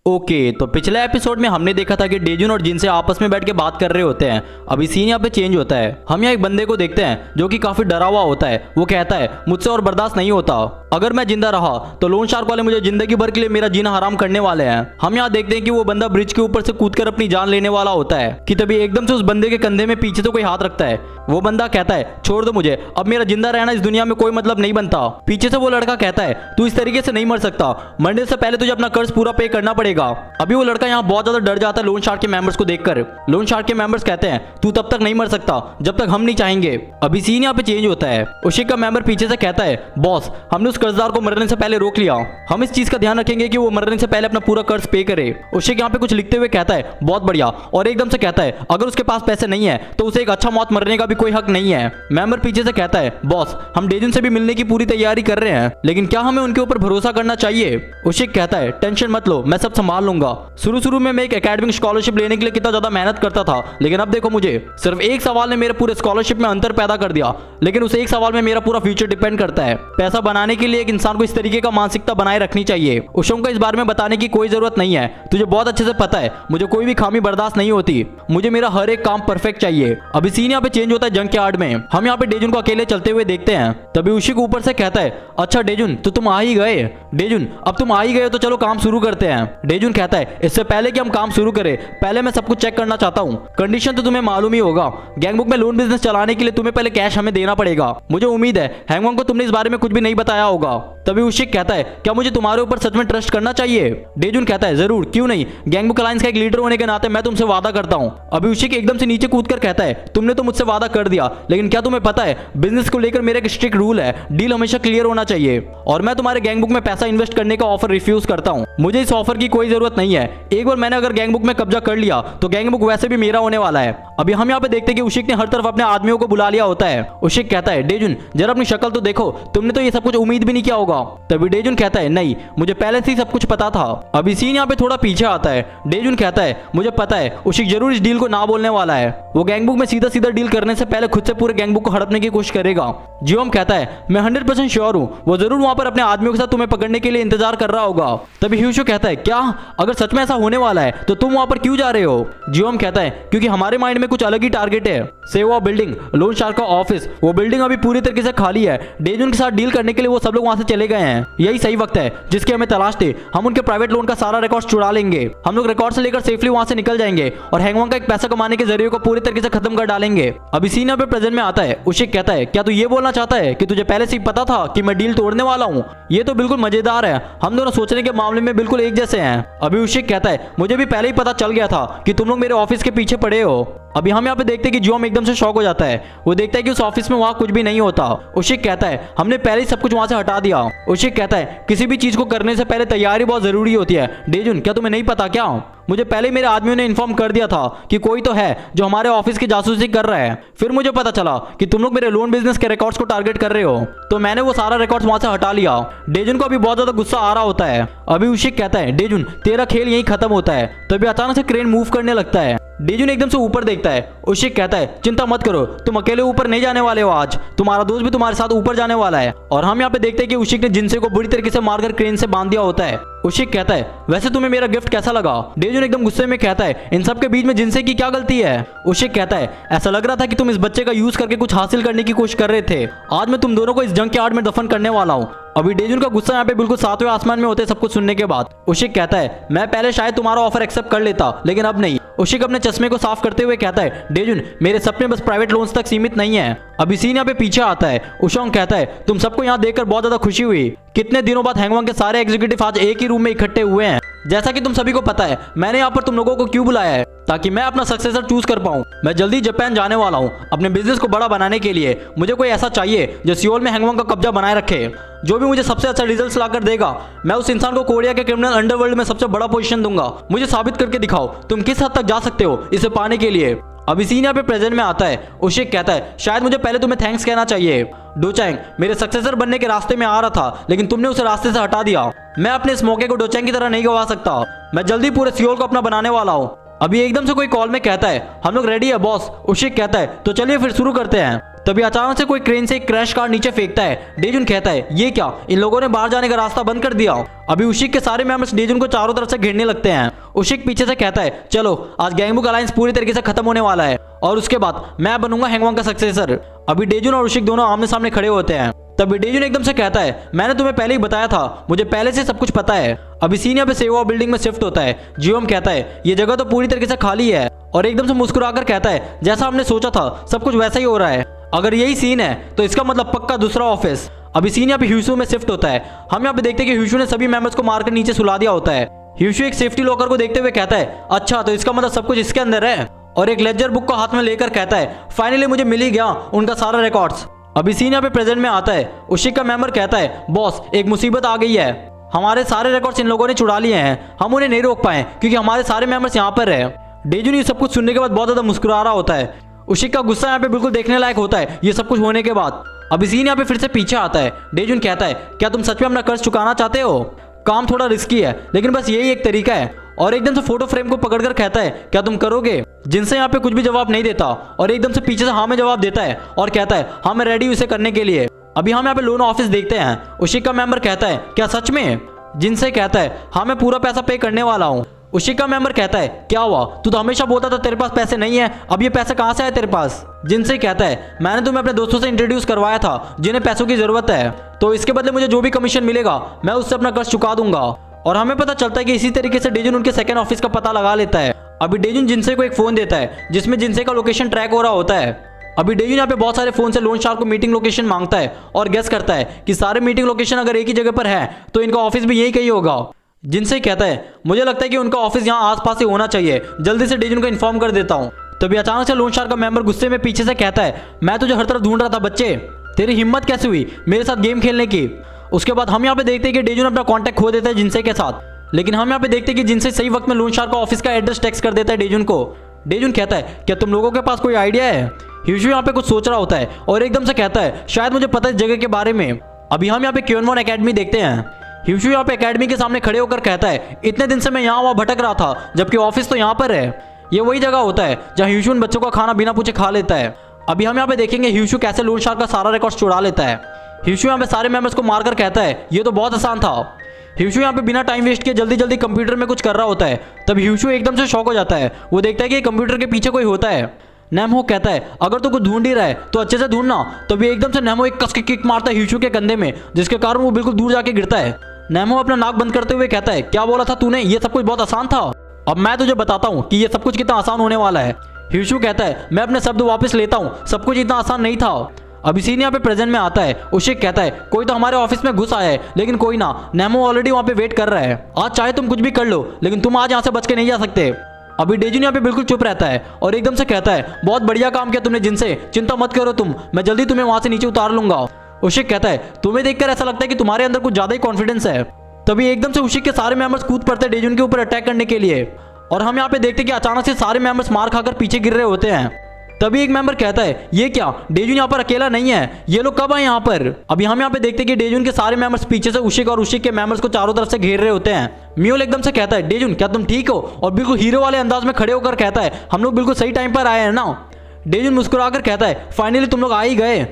Okay, तो पिछले episode में हमने देखा था कि डेजुन और जिनसे आपस में बैठ के बात कर रहे होते हैं। अभी सीन यहाँ पे चेंज होता है। हम यहाँ एक बंदे को देखते हैं जो कि काफी डरा हुआ होता है। वो कहता है मुझसे और बर्दाश्त नहीं होता, अगर मैं जिंदा रहा तो लोन शार्क वाले मुझे जिंदगी भर के लिए मेरा जीना हराम करने वाले हैं। हम यहाँ देखते हैं कि वो बंदा ब्रिज के ऊपर से कूदकर अपनी जान लेने वाला होता है कि तभी एकदम से उस बंदे के कंधे में पीछे से कोई हाथ रखता है। वो बंदा कहता है छोड़ दो मुझे, अब मेरा जिंदा रहना इस दुनिया में कोई मतलब नहीं बनता। पीछे से वो लड़का कहता है तू इस तरीके से नहीं मर सकता, मरने से पहले तुझे अपना कर्ज पूरा पे करना पड़ेगा। अभी वो लड़का यहाँ बहुत ज्यादा डर जाता है लोन शार्क के मेंबर्स को देखकर। लोन शार्क के मेंबर्स कहते हैं तू तब तक नहीं मर सकता जब तक हम नहीं चाहेंगे। अभी सीन यहाँ पे चेंज होता है। उशिक का मेंबर पीछे से कहता है बॉस, हमने उस कर्जदार को मरने से पहले रोक लिया, हम इस चीज का ध्यान रखेंगे कि वो मरने से पहले अपना पूरा कर्ज पे करे। उशिक यहाँ पे कुछ लिखते हुए कहता है बहुत बढ़िया, और एकदम से कहता है अगर उसके पास पैसे नहीं है तो उसे एक अच्छा मौत मरने का भी कोई हक नहीं है। मेंबर पीछे से कहता है बॉस, हम डेजुन से भी मिलने की पूरी तैयारी कर रहे हैं, लेकिन क्या हमें उनके ऊपर भरोसा करना चाहिए? उशिक कहता है टेंशन मत लो, मैं सब संभाल लूंगा। शुरू में मैं एक एकेडमिक स्कॉलरशिप लेने के लिए कितना ज्यादा मेहनत करता था, लेकिन अब देखो मुझे, सिर्फ एक सवाल ने मेरे पूरे स्कॉलरशिप में अंतर पैदा कर दिया, लेकिन उस एक सवाल में मेरा पूरा फ्यूचर डिपेंड करता है। पैसा बनाने के लिए एक इंसान को इस तरीके का मानसिकता बनाए रखनी चाहिए। उशोंग को इस बारे में बताने की कोई जरूरत नहीं है, तुझे बहुत अच्छे से पता है मुझे कोई भी खामी बर्दाश्त नहीं होती, मुझे मेरा हर एक काम परफेक्ट चाहिए। अभी सीन यहाँ पे चेंज होता है जंक यार्ड में। हम यहाँ पे डेजुन को अकेले चलते हुए देखते हैं। तभी उशिक ऊपर से कहता है अच्छा डेजुन, तो तुम आ ही गए। डेजुन, अब तुम आ ही गए तो चलो काम शुरू करते हैं। डेजुन कहता है इससे पहले कि हम काम शुरू करें, पहले मैं सब कुछ चेक करना चाहता हूँ। कंडीशन तो तुम्हें मालूम ही होगा, गैंगबुक में लोन बिजनेस चलाने के लिए तुम्हें पहले कैश हमें देना पड़ेगा। मुझे उम्मीद है हैंगवॉन्ग को तुमने इस बारे में कुछ भी नहीं बताया होगा। तभी उशिक कहता है क्या मुझे तुम्हारे ऊपर सच में ट्रस्ट करना चाहिए? डेजुन कहता है जरूर, क्यों नहीं, गैंगबुक अलायंस का एक लीडर होने के नाते मैं तुमसे वादा करता हूँ। अभी उशिक एकदम से नीचे कूदकर कहता है तुमने तो मुझसे वादा कर दिया, लेकिन क्या तुम्हें पता है बिजनेस को लेकर मेरा एक स्ट्रिक्ट रूल है, डील हमेशा क्लियर होना चाहिए, और मैं तुम्हारे गैंगबुक में पैसा इन्वेस्ट करने का ऑफर रिफ्यूज करता हूँ। मुझे इस ऑफर की कोई जरूरत नहीं है, एक बार मैंने अगर गैंगबुक में कब्जा कर लिया तो गैंगबुक वैसे भी मेरा होने वाला है। अभी हम यहाँ पे देखते हैं कि उशिक ने हर तरफ अपने आदमियों को बुला लिया होता है। उशिक कहता है डेजुन जरा अपनी शक्ल तो देखो, तुमने तो ये सब कुछ उम्मीद भी नहीं किया होगा। तभी डेजुन कहता है नहीं, मुझे पहले से ही सब कुछ पता था। अभी सीन यहाँ पे थोड़ा पीछे आता है। डेजुन कहता है मुझे पता है उशिक जरूर इस डील को ना बोलने वाला है, वो गैंगबुक में सीधा सीधा डील करने से पहले खुद से पूरे गैंगबुक को हड़पने की कोशिश करेगा। जियोम कहता है मैं 100% श्योर हूँ, वो जरूर वहां पर अपने आदमियों के साथ तुम्हें पकड़ने के लिए इंतजार कर रहा होगा। तभी ह्यूशो कहता है क्या, अगर सच में ऐसा होने वाला है तो तुम वहां पर क्यों जा रहे हो? जियोम कहता है क्योंकि हमारे माइंड में कुछ अलग ही टारगेट है। सेवा बिल्डिंग, लोन शार्क का ऑफिस, वो बिल्डिंग अभी पूरी तरीके से खाली है। डेजुन के साथ डील करने के लिए वो सब लोग वहां से चले गए हैं। यही सही वक्त है जिसकी हमें तलाश थी। हम उनके प्राइवेट लोन का सारा रिकॉर्ड चुरा लेंगे, हम लोग रिकॉर्ड से लेकर सेफली वहां से निकल जाएंगे और हैंगवॉन्ग का एक पैसा कमाने के जरिए को पूरी तरीके से खत्म कर डालेंगे। अभी सीन यहाँ पे प्रेजेंट में आता है। उशिक कहता है क्या तू ये बोलना चाहता है कि तुझे पहले से ही पता था कि मैं डील तोड़ने वाला हूँ? ये तो बिल्कुल मजेदार है, हम दोनों सोचने के मामले में बिल्कुल एक जैसे हैं। अभी उशिक कहता है मुझे भी पहले ही पता चल गया था कि तुम लोग मेरे ऑफिस के पीछे पड़े हो। अभी हम यहाँ पे देखते हैं कि जियोम एकदम से शॉक हो जाता है। वो देखता है कि उस ऑफिस में वहाँ कुछ भी नहीं होता। उशिक कहता है हमने पहले ही सब कुछ वहां से हटा दिया। उशिक कहता है किसी भी चीज को करने से पहले तैयारी बहुत जरूरी होती है। डेजुन क्या तुम्हें नहीं पता क्या, मुझे पहले ही मेरे आदमियों ने इन्फॉर्म कर दिया था कि कोई तो है जो हमारे ऑफिस की जासूसी कर रहा है। फिर मुझे पता चला कि तुम लोग मेरे लोन बिजनेस के रिकॉर्ड्स को टारगेट कर रहे हो, तो मैंने वो सारा रिकॉर्ड्स वहां से हटा लिया। डेजुन को अभी बहुत ज्यादा गुस्सा आ रहा होता है। अभी उशिक कहता है डेजुन तेरा खेल यहीं खत्म होता है। तभी अचानक से क्रेन मूव करने लगता है। डेजुन एकदम से ऊपर देखता है। उशिक कहता है चिंता मत करो, तुम अकेले ऊपर नहीं जाने वाले हो, आज तुम्हारा दोस्त भी तुम्हारे साथ ऊपर जाने वाला है। और हम यहाँ पे देखते हैं कि उशिक ने जिनसे को बुरी तरीके से मारकर क्रेन से बांध दिया होता है। उशिक कहता है वैसे तुम्हें मेरा गिफ्ट कैसा लगा? डेजुन एकदम गुस्से में कहता है इन सब के बीच में जिनसे की क्या गलती है? उशिक कहता है ऐसा लग रहा था कि तुम इस बच्चे का यूज करके कुछ हासिल करने की कोशिश कर रहे थे, आज मैं तुम दोनों को इस जंक यार्ड में दफन करने वाला हूँ। अभी डेजुन का गुस्सा यहाँ पे बिल्कुल सातवें आसमान में होते सब कुछ सुनने के बाद। उशिक कहता है मैं पहले शायद तुम्हारा ऑफर एक्सेप्ट कर लेता, लेकिन अब नहीं। उशिक अपने चश्मे को साफ करते हुए कहता है डेजुन मेरे सपने बस प्राइवेट लोन्स तक सीमित नहीं है। अभी सीन यहाँ पे पीछे आता है। उशोंग कहता है तुम सबको यहाँ देखकर बहुत ज्यादा खुशी हुई, कितने दिनों बाद हैंगवॉन्ग के सारे एग्जीक्यूटिव आज एक ही रूम में इकट्ठे हुए हैं। जैसा कि तुम सभी को पता है मैंने यहाँ पर तुम लोगों को क्यों बुलाया है, ताकि मैं अपना सक्सेसर चूज कर पाऊं। मैं जल्दी जापान जाने वाला हूं अपने बिजनेस को बड़ा बनाने के लिए। मुझे कोई ऐसा चाहिए जो सियोल में हैंगवॉन्ग का कब्जा बनाए रखे। जो भी मुझे सबसे अच्छा रिजल्ट्स लाकर देगा, मैं उस इंसान को कोरिया के क्रिमिनल अंडरवर्ल्ड में सबसे बड़ा पोजीशन दूंगा। मुझे साबित करके दिखाओ तुम किस हद तक जा सकते हो इसे पाने के लिए। अभी सीन यहाँ पे प्रेजेंट में आता है। उशिक कहता है शायद मुझे पहले तुम्हें थैंक्स कहना चाहिए। डोचैंग मेरे सक्सेसर बनने के रास्ते में आ रहा था, लेकिन तुमने उसे रास्ते से हटा दिया। मैं अपने इस मौके को डोचैंग की तरह नहीं गवा सकता। मैं जल्दी पूरे सियोल को अपना बनाने वाला हूँ। अभी एकदम से कोई कॉल में कहता है हम लोग रेडी है बॉस। उशिक कहता है तो चलिए फिर शुरू करते हैं। तभी अचानक से कोई क्रेन से एक क्रैश कार नीचे फेंकता है। डेजुन कहता है ये क्या, इन लोगों ने बाहर जाने का रास्ता बंद कर दिया। अभी उशिक के सारे मेंबर्स डेजुन को चारों तरफ से घेरने लगते हैं। उशिक पीछे से कहता है चलो आज गैंगबुक अलायंस पूरी तरीके से खत्म होने वाला है और उसके बाद मैं बनूंगा हैंगवांग का सक्सेसर। अभी डेजुन और उशिक दोनों आमने सामने खड़े होते हैं। तभी डेजुन एकदम से कहता है मैंने तुम्हें पहले ही बताया था, मुझे पहले से सब कुछ पता है। अभी सीन यहाँ पे सेवा बिल्डिंग में शिफ्ट होता है। जियोम कहता है ये जगह तो पूरी तरीके से खाली है और एकदम से मुस्कुराकर कहता है जैसा हमने सोचा था सब कुछ वैसा ही हो रहा है। अगर यही सीन है तो इसका मतलब पक्का दूसरा ऑफिस। अभी सीन यहाँ पे ह्यूशु में शिफ्ट होता है। हम यहाँ पे देखते हैं कि ह्यूशु ने सभी मेंबर्स को मारकर नीचे सुला दिया होता है। ह्यूशु एक सेफ्टी लॉकर को देखते हुए कहता है अच्छा तो इसका मतलब सब कुछ इसके अंदर है, और एक लेजर बुक को हाथ में लेकर कहता है फाइनली मुझे मिल ही गया उनका सारा रिकॉर्ड्स। अभी सीन यहाँ पे प्रेजेंट में आता है। उशिक का मेंबर कहता है बॉस एक मुसीबत आ गई है, हमारे सारे रिकॉर्ड्स इन लोगों ने चुरा लिए हैं, हम उन्हें नहीं रोक पाए क्योंकि हमारे सारे मेंबर्स यहाँ पर है। डेजुन ये सब कुछ सुनने के बाद बहुत ज्यादा मुस्कुरा रहा होता है। उशिक का गुस्सा यहाँ पे बिल्कुल देखने लायक होता है ये सब कुछ होने के बाद। अभी सीन यहाँ पे फिर से पीछे आता है। डेजुन कहता है क्या तुम सच में अपना कर्ज चुकाना चाहते हो? काम थोड़ा रिस्की है लेकिन बस यही एक तरीका है। और एकदम से फोटो फ्रेम को पकड़कर कहता है क्या तुम करोगे? जिनसे यहाँ पे कुछ भी जवाब नहीं देता और एकदम से पीछे से हाँ में जवाब देता है और कहता है हाँ मैं रेडी हूँ इसे करने के लिए। अभी हम यहाँ पे लोन ऑफिस देखते हैं। उशिक का मेंबर कहता है क्या सच में? जिनसे कहता है हाँ मैं पूरा पैसा पे करने वाला हूँ। उशिक का मेंबर कहता है क्या हुआ, तू तो हमेशा बोलता था तेरे पास पैसे नहीं है, अब ये पैसा कहाँ से आया तेरे पास? जिनसे कहता है मैंने तुम्हें अपने दोस्तों से इंट्रोड्यूस करवाया था जिन्हें पैसों की जरूरत है, तो इसके बदले मुझे जो भी कमीशन मिलेगा मैं उससे अपना कर्ज चुका दूंगा। और हमें पता चलता है कि इसी तरीके से डेजुन उनके सेकंड ऑफिस का पता लगा लेता है। अभी डेजुन जिनसे को एक फोन देता है जिसमें जिनसे का लोकेशन ट्रैक हो रहा होता है। अभी डेजुन यहाँ पे बहुत सारे फोन से लोन शार्क को मीटिंग लोकेशन मांगता है और गेस करता है कि सारे मीटिंग लोकेशन अगर एक ही जगह पर है तो इनका ऑफिस भी यही कहीं होगा। जिनसे कहता है मुझे लगता है कि उनका ऑफिस यहाँ आसपास ही होना चाहिए, जल्दी से डेजुन को इन्फॉर्म कर देता हूँ। तभी अचानक से लोन शार्क का मेंबर गुस्से में पीछे से कहता है मैं तुझे हर तरफ ढूंढ रहा था बच्चे, तेरी हिम्मत कैसे हुई मेरे साथ गेम खेलने की? उसके बाद हम यहाँ पे देखते हैं कि डेजुन अपना कॉन्टैक्ट खो देता है जिनसे के साथ, लेकिन हम यहाँ पे देखते हैं कि जिनसे सही वक्त में लोन शार्क का ऑफिस का एड्रेस टेक्स्ट कर देता है डेजुन को। डेजुन कहता है क्या तुम लोगों के पास कोई आइडिया है? ह्यूशु यहाँ पे कुछ सोच रहा होता है और एकदम से कहता है शायद मुझे पता है इस जगह के बारे में। अभी हम यहाँ पे क्योनमोन एकेडमी देखते हैं। ह्यूशु यहाँ पे एकेडमी के सामने खड़े होकर कहता है इतने दिन से मैं यहाँ वहाँ भटक रहा था जबकि ऑफिस तो यहाँ पर है। ये वही जगह होता है जहाँ ह्यूशु उन बच्चों का खाना बिना पूछे खा लेता है। अभी हम यहाँ पे देखेंगे ह्यूशु कैसे लोन शार्क का सारा रिकॉर्ड चुरा लेता है। ह्यूशु यहाँ पे सारे मेंबर्स को मारकर कहता है ये तो बहुत आसान था। ह्यूशु यहाँ पे बिना टाइम वेस्ट किए जल्दी जल्दी कंप्यूटर में कुछ कर रहा होता है। तब ह्यूशु एकदम से शॉक हो जाता है, वो देखता है कि कंप्यूटर के पीछे कोई होता है। नेमो कहता है अगर तो कुछ ढूंढ ही रहा है तो अच्छे से ढूंढना। तभी एकदम से नेमो एक कस के किक मारता है ह्यूशु के कंधे में, जिसके कारण वो बिल्कुल दूर जाके गिरता है। नेमो अपना नाक बंद करते हुए कहता है क्या बोला था तूने, ये सब कुछ बहुत आसान था? अब मैं तुझे बताता हूँ कि ये सब कुछ कितना आसान होने वाला है। ह्यूशु कहता है मैं अपने शब्द वापस लेता हूँ, सब कुछ इतना आसान नहीं था। अभी सीन यहाँ पे प्रेजेंट में आता है। उशिक कहता है कोई तो हमारे ऑफिस में घुस आया है, लेकिन कोई ना, नेमो ऑलरेडी वहाँ पे वेट कर रहा है। आज चाहे तुम कुछ भी कर लो लेकिन तुम आज यहाँ से बच के नहीं जा सकते। अभी डेजुन यहाँ पे बिल्कुल चुप रहता है और एकदम से कहता है बहुत बढ़िया काम किया तुमने जिनसे, चिंता मत करो तुम, मैं जल्दी तुम्हें वहां से नीचे उतार लूंगा। उशिक कहता है तुम्हें देखकर ऐसा लगता है कि तुम्हारे अंदर कुछ ज्यादा ही कॉन्फिडेंस है। तभी एकदम से उशिक के सारे मेंबर्स कूद पड़ते हैं डेजुन के ऊपर अटैक करने के लिए, और हम यहाँ पे देखते हैं कि अचानक से सारे मेंबर्स मार खाकर पीछे गिर रहे होते हैं। तभी एक मेंबर कहता है ये क्या, डेजुन यहाँ पर अकेला नहीं है, ये लोग कब आए यहाँ पर? अभी हम यहाँ पे देखते हैं कि डेजुन के सारे मेंबर्स पीछे से उशिक और उशिक के मेंबर्स को चारों तरफ से घेर रहे होते हैं। म्यूल एकदम से कहता है डेजुन क्या तुम ठीक हो? और बिल्कुल हीरो वाले अंदाज में खड़े होकर कहता है हम लोग बिल्कुल सही टाइम पर आए हैं ना। डेजुन मुस्कुराकर कहता है फाइनली तुम लोग आ ही गए।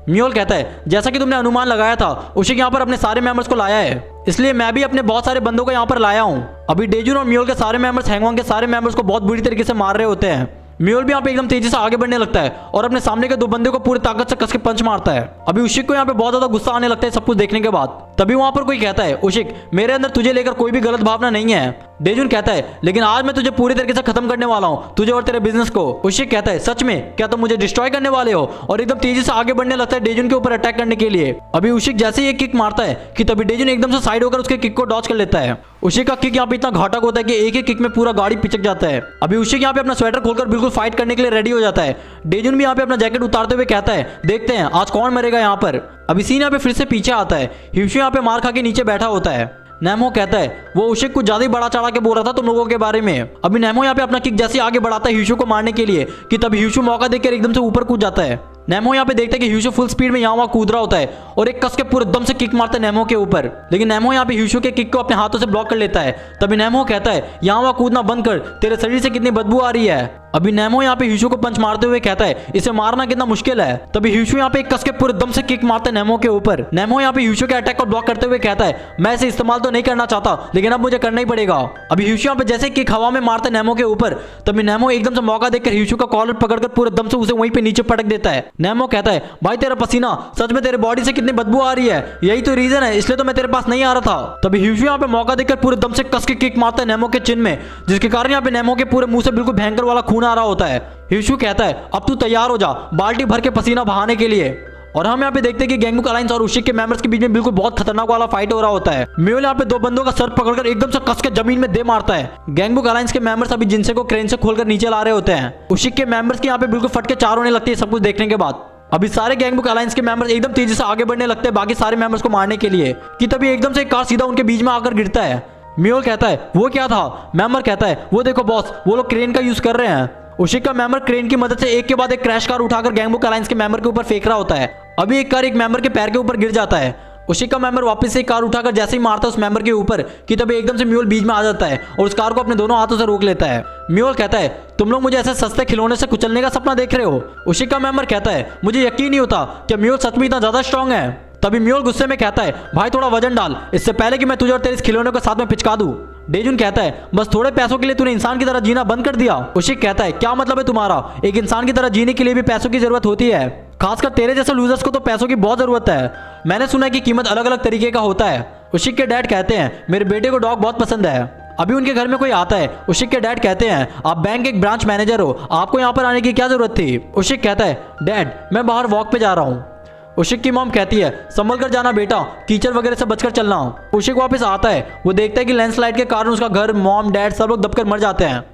म्यूल कहता है जैसा कि तुमने अनुमान लगाया था उशिक यहाँ पर अपने सारे मेंबर्स को लाया है, इसलिए मैं भी अपने बहुत सारे बंदों को यहाँ पर लाया हूँ। अभी डेजुन और म्यूल के सारे मेंबर्स हैंगवांग के सारे मेंबर्स को बहुत बुरी तरीके से मार रहे होते हैं। म्यूल भी यहाँ पे एकदम तेजी से आगे बढ़ने लगता है और अपने सामने के दो बंदे को पूरी ताकत से कस के पंच मारता है। अभी उशिक को यहाँ पे बहुत ज्यादा गुस्सा आने लगता है सब कुछ देखने के बाद। तभी वहां पर कोई कहता है उशिक मेरे अंदर तुझे लेकर कोई भी गलत भावना नहीं है। डेजुन कहता है लेकिन आज मैं तुझे पूरी तरीके से खत्म करने वाला हूँ, तुझे और तेरे बिजनेस को। उशिक कहता है सच में क्या तुम मुझे डिस्ट्रॉय करने वाले हो? और एकदम तेजी से आगे बढ़ने लगता है डेजुन के ऊपर अटैक करने के लिए। अभी उशिक जैसे ही एक किक मारता है कि तभी डेजुन एकदम से साइड होकर उसके किक को डॉच कर लेता है। उशिक का किक यहाँ पे इतना घातक होता है कि एक ही किक में पूरा गाड़ी पिचक जाता है। अभी उशिक यहाँ पे अपना स्वेटर खोलकर बिल्कुल फाइट करने के लिए रेडी हो जाता है। डेजुन भी यहाँ पे अपना जैकेट उतारते हुए कहता है देखते हैं आज कौन मरेगा यहाँ पर। अभी सीन यहाँ पे फिर से पीछे आता है। ह्यूशु यहाँ पे मार खा के नीचे बैठा होता है। नेमो कहता है वो उशिक कुछ ज्यादा ही बड़ा चढ़ा के बोल रहा था तुम लोगों के बारे में। अभी नेमो यहाँ पे अपना किक जैसे आगे बढ़ाता है ह्यूशु को मारने के लिए कि तब ह्यूशु मौका देकर एकदम से ऊपर कूद जाता है। नेमो यहाँ पे देखता है कि ह्यूशु फुल स्पीड में यहाँ वहाँ कूद रहा होता है और एक कस के पूरे दम से किक मारता है नेमो के ऊपर, लेकिन नेमो यहाँ पे ह्यूशु के किक को अपने हाथों से ब्लॉक कर लेता है। तभी नेमो कहता है यहाँ वहाँ कूदना बंद कर, तेरे शरीर से कितनी बदबू आ रही है। अभी नेमो यहाँ पे ह्यूशु को पंच मारते हुए कहता है इसे मारना कितना मुश्किल है। तभी ह्यूशु यहाँ पे कस के पूरे दम से किक मारता है नेमो के ऊपर। नेमो यहाँ पे ह्यूशु के अटैक को ब्लॉक करते हुए कहता है मैं इसे इस्तेमाल तो नहीं करना चाहता लेकिन अब मुझे करना ही पड़ेगा। अभी ह्यूशु यहाँ पे जैसे किक हवा में मारता है नेमो के ऊपर, तभी नेमो एकदम से मौका देखकर ह्यूशु का कॉलर पकड़कर पूरे दम से उसे वहीं पे नीचे पटक देता है। नेमो कहता है भाई तेरा पसीना सच में तेरे बॉडी से कितनी बदबू आ रही है, यही तो रीजन है इसलिए तो मैं तेरे पास नहीं आ रहा था। तभी ह्यूशु यहाँ पे मौका देखकर पूरे दम से कस के किक मारता है नेमो के चिन में, जिसके कारण यहाँ पे नेमो के पूरे मुंह से बिल्कुल भयंकर वाला खून आ रहा होता है। ह्यूशु कहता है अब तू तैयार हो जा बाल्टी भर के पसीना बहाने के लिए। और हम यहाँ पे देखते हैं कि गैंगबुक अलायंस और उशिक के मेंबर्स के बीच में बिल्कुल बहुत खतरनाक वाला फाइट हो रहा होता है। म्यूल यहाँ पे दो बंदों का सर पकड़कर एकदम से कस के जमीन में दे मारता है। गैंगबुक अलायंस के मेंबर्स अभी जिनसे को क्रेन से खोलकर नीचे ला रहे होते हैं। उशिक के मेंबर्स की यहाँ पे बिल्कुल फटके चार होने लगती है सब कुछ देखने के बाद। अभी सारे गैंगबुक अलायंस के मेंबर्स एकदम तेजी से आगे बढ़ने लगते हैं बाकी सारे मेंबर्स को मारने के लिए कि तभी एकदम से एक कार सीधा उनके बीच में आकर गिरता है। म्यूल कहता है वो क्या था? मेंबर कहता है वो देखो बॉस वो लोग क्रेन का यूज कर रहे हैं। उशिक का मेंबर क्रेन की मदद से एक के बाद एक क्रैश कार उठाकर गैंगबुक अलायंस के मेंबर के ऊपर फेंक रहा होता है। अभी एक कार एक मेंबर के पैर के ऊपर गिर जाता है। उशिक का मेंबर वापस से एक कार उठाकर जैसे ही मारता है उस मेंबर के ऊपर कि तभी एकदम से म्यूल बीच में आ जाता है और उस कार को अपने दोनों हाथों से रोक लेता है। म्यूल कहता है तुम लोग मुझे ऐसे सस्ते खिलौने से कुचलने का सपना देख रहे हो। उशिक का मेंबर कहता है मुझे यकीन नहीं होता कि म्यूल सच में इतना ज्यादा स्ट्रांग है। तभी म्यूल गुस्से में कहता है भाई थोड़ा वजन डाल इससे पहले कि मैं तुझे और तेरे इस खिलौने को साथ में पिचका दूं। डेजुन कहता है बस थोड़े पैसों के लिए तूने इंसान की तरह जीना बंद कर दिया। उशिक कहता है क्या मतलब है तुम्हारा? एक इंसान की तरह जीने के लिए भी पैसों की जरूरत होती है, खासकर तेरे जैसे लूजर्स को तो पैसों की बहुत जरूरत है। मैंने सुना है कि कीमत अलग अलग तरीके का होता है। उशिक के डैड कहते हैं मेरे बेटे को डॉग बहुत पसंद है। अभी उनके घर में कोई आता है। उशिक के डैड कहते हैं आप बैंक के एक ब्रांच मैनेजर हो, आपको यहाँ पर आने की क्या जरूरत थी? उशिक कहता है डैड मैं बाहर वॉक पे जा रहा हूँ। उशिक की मॉम कहती है संभल कर जाना बेटा, कीचड़ वगैरह से बचकर चलना। उशिक वापस आता है, वो देखता है कि लैंडस्लाइड के कारण उसका घर, मॉम, डैड सब लोग दबकर मर जाते हैं।